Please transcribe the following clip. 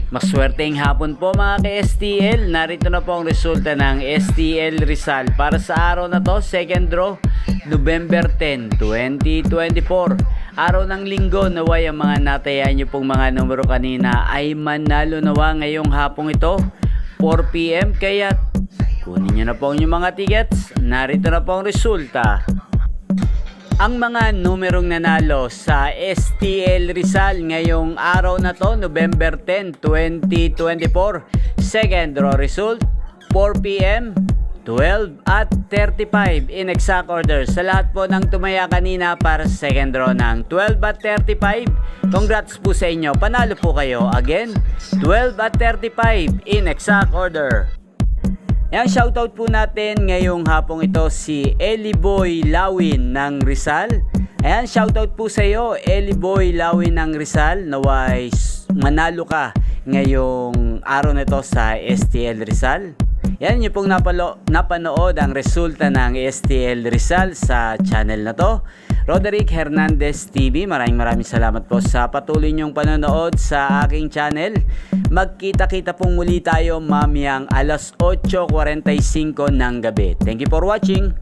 Maswerteng hapon po mga ka-STL. Narito na po ang resulta ng STL Rizal para sa araw na to, second draw, November 10, 2024. Araw ng linggo, naway ang mga natayan nyo pong mga numero kanina ay manalo nawa ngayong hapong ito, 4 PM. Kaya kunin nyo na po ang inyong mga tickets. Narito na po ang resulta. Ang mga numerong nanalo sa STL Rizal ngayong araw na to, November 10, 2024. Second draw result, 4 PM, 12 at 35 in exact order. Sa lahat po ng tumaya kanina para sa second draw ng 12 at 35, congrats po sa inyo. Panalo po kayo. Again, 12 at 35 in exact order. Ayan, shoutout po natin ngayong hapong ito si Eliboy Lawin ng Rizal. Ayan, shoutout po sa iyo Eliboy Lawin ng Rizal. Naway manalo ka ngayong araw na ito sa STL Rizal. Yan yung pong napanood ang resulta ng STL Rizal sa channel na to. Roderick Hernandez TV, maraming salamat po sa patuloy niyong panonood sa aking channel. Magkita-kita pong muli tayo mamayang alas 8:45 ng gabi. Thank you for watching.